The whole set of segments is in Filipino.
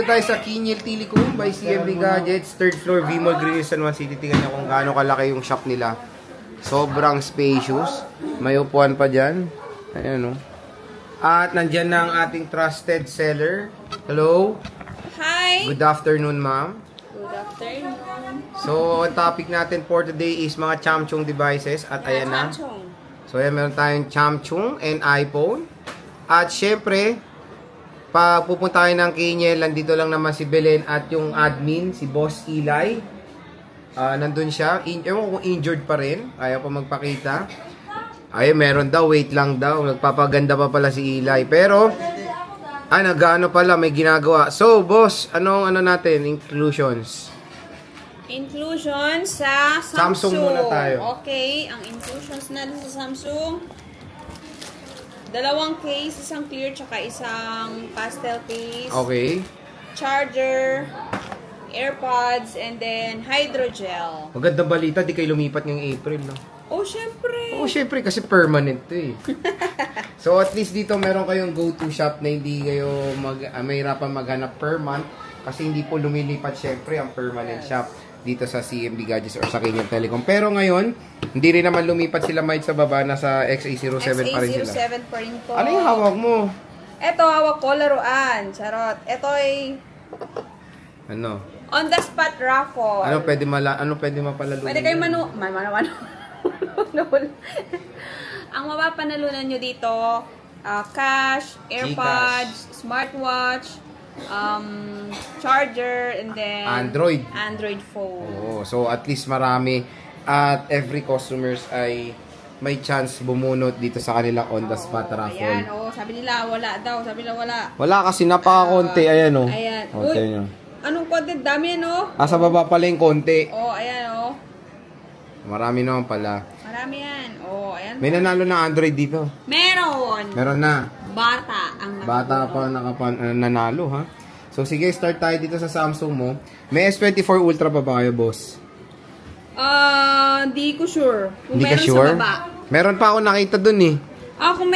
tayo sa Kinyel Telecom by CMB Gadgets, 3rd floor, V-Mall, Green San Juan City. Tingnan nyo kung gaano kalaki yung shop nila. Sobrang spacious. May upuan pa dyan. Ayan, no? At nandyan na ang ating trusted seller. Hello. Hi. Good afternoon, ma'am. Good afternoon. So, ang topic natin for today is mga Samsung devices. At ayan na. So, ayan, meron tayong Samsung and iPhone. At syempre, pag pupunta tayo ng Kinyel, nandito lang naman si Belen at yung admin, si Boss Eli. Nandun siya. Ewan kung injured pa rin. Ayaw pa magpakita. Ay, meron daw. Wait lang daw. Nagpapaganda pa pala si Eli. Pero, nag-ano pala, may ginagawa. So, boss, anong natin? Inclusions. Inclusions sa Samsung. Samsung muna tayo. Okay, ang inclusions natin sa Samsung. 2 case, isang clear, tsaka isang pastel case. Okay. Charger, AirPods, and then hydrogel. Magandang balita, di kayo lumipat ngayong April, no? Oh, syempre. Oh, syempre, kasi permanent to eh. So, at least dito meron kayong go-to shop na hindi kayo mahirapan maghanap per month kasi hindi po lumilipat syempre ang permanent shop dito sa CMB Gadgets or sa Kinyel Telecom. Pero ngayon, hindi rin naman lumipat sila might sa baba, nasa XA07 pa rin sila. XA07 pa rin po. Ano yung hawak mo? Ito, hawak ko, laruan. Charot. Ito ay Ano? on the spot raffle. Ano pwede mapalalo? Pwede kayo ang mapapanalunan nyo dito, cash, AirPods, smartwatch, charger, and then Android phone. Oh, so at least marami at every customers ay may chance bumunot dito sa kanila on the spot raffle. Ayan, sabi nila wala daw, Wala kasi napaka-konti, ayan oh. Ayan. Uy, anong konti? Dami yan sa baba pala yung konti. Ayan Marami naman pala. Marami yan. Ayan. May nanalo na Android dito. Meron na. Bata pa nanalo, ha? So, sige, start tayo dito sa Samsung mo. May S24 Ultra pa ba kayo, boss? Di ko sure. Hindi ka sure? Sa baba. Meron pa ako nakita dun eh. Kung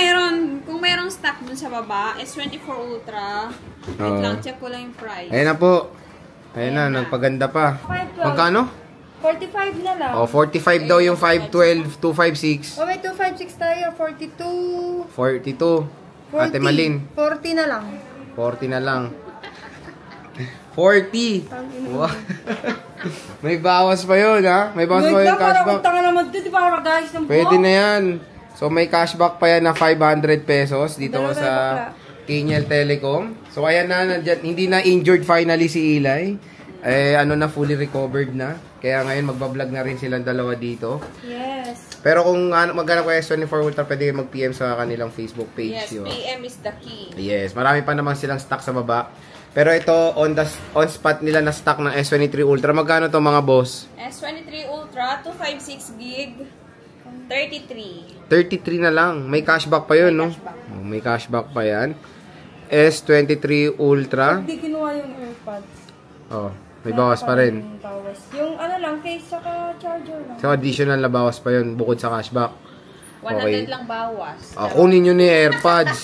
merong stock dun sa baba, S24 Ultra. Wait lang, check ko lang yung price. Ayan na po. Ayan na, nagpaganda pa. Magkano? 45 na lang. 45 daw yung 512, 256. May 256 tayo, 42. 42. Ate Malin. 40 na lang. 40 na lang. 40. Wow. May bawas pa yun, ha? May bawas pa yung cashback. Pwede na yan. So, may cashback pa yan na 500 pesos dito sa Kinyel Telecom. So, ayan na, hindi na injured finally si Eli. Na fully recovered na. Kaya ngayon magbablog na rin silang dalawa dito. Yes. Pero kung maghanap ko S24 Ultra, pwede mag-PM sa kanilang Facebook page. Yes, PM is the key. Yes, marami pa naman silang stock sa baba. Pero ito, on spot nila na stock ng S23 Ultra. Magkano to mga boss? S23 Ultra, 256 gig, 33. 33 na lang. May cashback pa yun, no? May cashback pa yan. S23 Ultra. Hindi kinuha yung AirPods. May bawas pa rin. Yung case saka charger lang. So, additional na bawas pa yun bukod sa cashback. 100 lang bawas. Kunin nyo ni AirPods.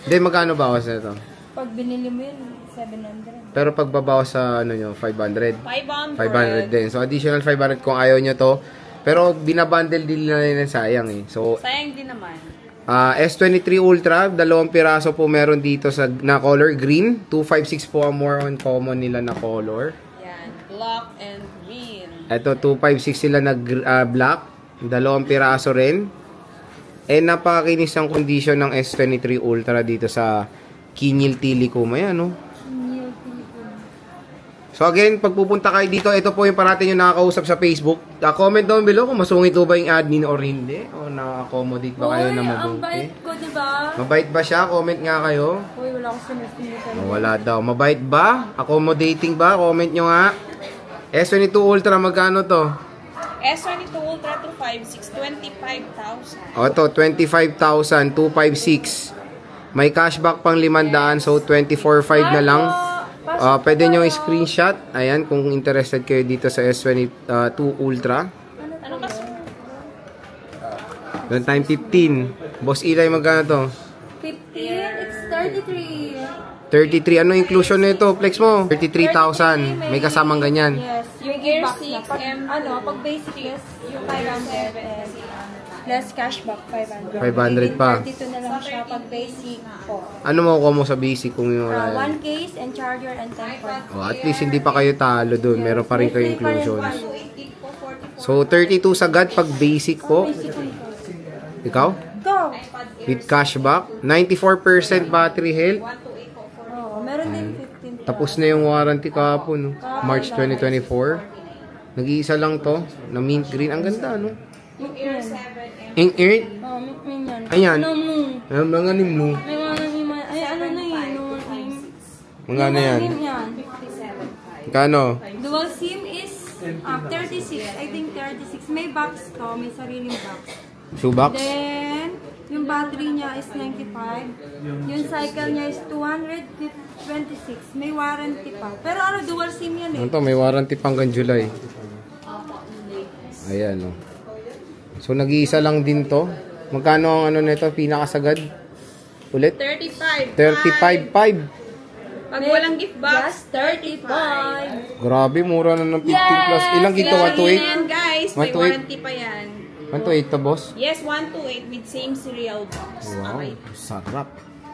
Hindi, magkano bawas na ito? Pag binili mo yun, 700. Pero pag babawas sa 500. 500 din. So, additional 500 kung ayaw nyo to. Pero, binabundle din na rin sayang eh. So, sayang din naman. S23 Ultra, 2 piraso po meron dito na color green. 256 po ang more on common nila na color. Black and green. Ito, 256 sila na black. 2 piraso rin. Napakakinis ang condition ng S23 Ultra dito sa Kinyel Telecom. Ayan, no? So, again, pag pupunta kayo dito, ito po yung parating yung nakakausap sa Facebook. Comment down below kung masungit ba yung admin or hindi. O na-accommodate ba kayo na mabuti. Ang bait ko, diba? Mabait ba siya? Comment nga kayo. Wala ko sinusinitan. Wala daw. Mabait ba? Accommodating ba? Comment nyo nga. S22 Ultra, magkano to? S22 Ultra 256, 25,000. O to, 25,000, 256. May cashback pang 500, so 24,500 na lang. Pwede nyo i-screenshot. Ayan, kung interested kayo dito sa S22 Ultra. Ano kasi? Doon time 15. Boss Eli, magkano to? 15? It's 33. 33. Ano inclusion nito? Flex mo. 33,000. May kasamang ganyan. Yes. Yung Air Air 6, 6, pag, M2. pag basic yes, yung 500 and less cashback, 500. 500 pa. 32 na lang siya pag basic po. Ano makukuha mo sa basic kung yung wala yan? One case and charger and temper. Oh, at least hindi pa kayo talo doon. Meron pa rin kayo inclusions. So, 32 sagad pag basic po. Ikaw? Go! With cashback. 94% battery health. Oh, meron din 15. Tapos na yung warranty kahapon, no? March 2024. Nag-iisa lang to, na mint green. Ang ganda, no? Yung Air 7 Ink Earth. Oh, may yan. Ayan. Ano mo? Ang mga nim mo. May mga ay ano na yun? Mga na yan. Yan. Kano? Dual SIM is 36. I think 36. May box to. May sariling box. Shoebox? Then, yung battery niya is 95. Yung cycle niya is 226. May warranty pa. Pero ano, dual SIM yan Ano eh. to? May warranty pa hanggang July. Ayan, no? So, nag-iisa lang din to. Magkano ang ano nito? Pinakasagad? Ulit? 35. 35.5. Pag walang gift box, Just 35. Grabe, mura na ng 15 plus. Ilang gito? Yan 128? guys, may 128? warranty pa yan. 128 to, boss? Yes, 128 with same serial box. Wow, Okay. sarap.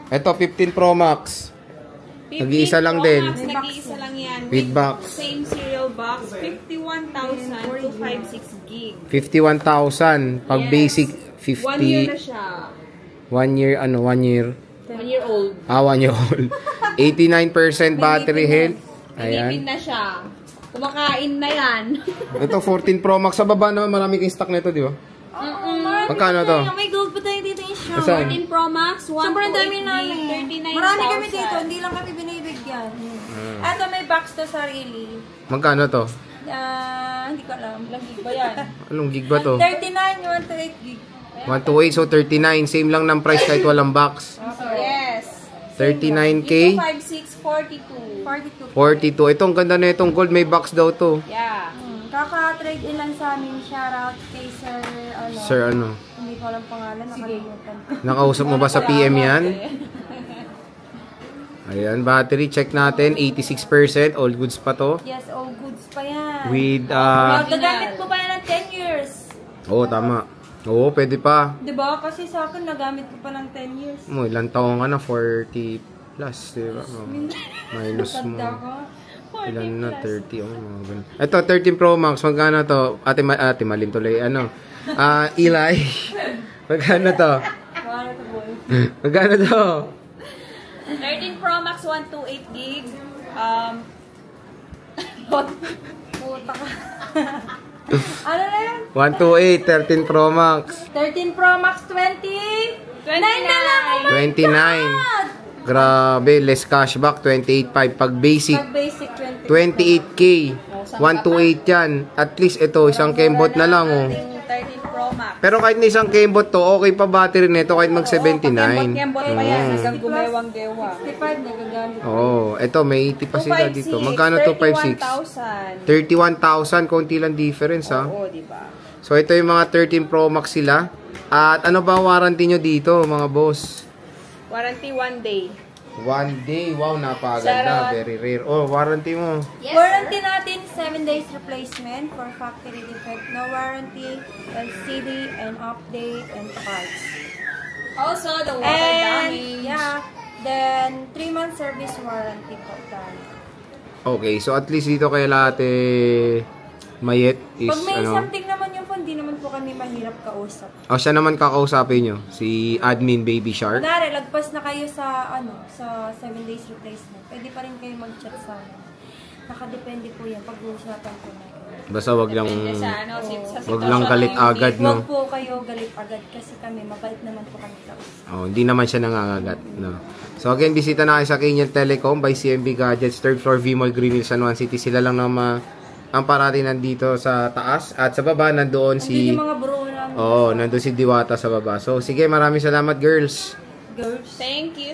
Ito, 15 Pro Max. 15 Nag-iisa lang Pro din. Max, nag-iisa lang yan. With box. Same serial box, 51,256 gig. 51,000. Pag Yes. basic, 1 year na 50. siya. 1 year, ano, 1 year. 1 year old. 1 year old. 89% battery health. Nilipid Ayan. na siya. Kumakain na yan. Ito, 14 Pro Max. Sa baba naman, marami kayong stock nito, di ba? Magkano to? May gold pa tayo dito yung show. Saan? 14 Pro Max, 128 Sobrang dami namin. gig, 39,000. Marami kami dito, hindi lang kami binibigyan. Eto may box to sarili. Magkano to? Hindi ko alam. Ilang gig ba yan? Anong gig ba to? 39, 128 gig. 128, so 39. Same lang ng price kahit walang box. Yes. 39K. 256, 42. 42. 42. Ito, ang ganda na itong gold. May box daw to. Yeah. Kaka-trade in lang sa amin. Shoutout kay Sir, Sir, ano? Hindi ko alam pangalan. Nakalimutan ko. Nakausap mo ba sa PM yan? Ayan, battery check natin. 86%. All goods pa to. Yes, all goods pa yan. With, Gagamit mo pa yan ng 10 years. Oo, tama. Oo, pwede pa. Diba? Kasi sa akin, nagamit ko pa ng 10 years. Mo, ilang taong ka na? 40 plus, diba? Oh. Minus mo. Tanda ko. Ilan na? 30. Oh, mga ganun. Ito, 13 Pro Max. Magkano to? Ate Malim tuloy. Ano? Eli. Magkano to? Wala to boy. Magkano to? 13 Pro Max, 128 gig. Puta ka. Ano na yan? 128, 13 Pro Max. 13 Pro Max 20? 9 na lang! Oh my 29. God! Grabe, less cashback, 28.5. Pag basic, Pag basic 20. 28K. 128 yan. At least ito, isang kembot na lang, oh. 13 Pro Max. Pero kahit na isang kembot to, okay pa battery nito kahit mag 79. Kembot pa yan. Hanggang gumewang-gewa. 65 nagagamit. Oh, ito may 80 pa sila dito. Magkano to 56? 31,000. 31,000, konti lang difference, ha. Oo, diba? So ito yung mga 13 Pro Max sila. At ano ba warranty nyo dito, mga boss? Warranty 1 day. 1 day. Wow, napaganda. Sarap. Very rare. Oh, warranty mo. Yes. Warranty natin 7 days replacement for factory defect. No warranty, LCD and update and parts. Also, the water And damage. yeah, then 3 month service warranty po tayo. Okay, so at least dito kay Ate Mayet is Pag may ano. something naman yung phone, di naman po kami mahirap kausap. Oh, siya naman kakausapin nyo. Si Admin Baby Shark. Kunwari, lagpas na kayo sa sa 7 days replacement. Pwede pa rin kayo mag-chat sa akin. Nakadepende po yan pag-uusapan po natin. Basta wag lang Depende sa, ano, sa wag lang galit agad, Huwag no. po kayo galit agad kasi kami, mabait naman po kami kausap. Oh, hindi naman siya nangangagat, no. So again, bisita na kayo sa Kenyan Telecom by CMB Gadgets, 3rd floor V-Mall Greenville, San Juan City. Sila lang naman ang parating nandito sa taas at sa baba nandoon si Hindi yung mga bro namin. nandoon si Diwata sa baba. So sige, maraming salamat, girls. Girls. Thank you.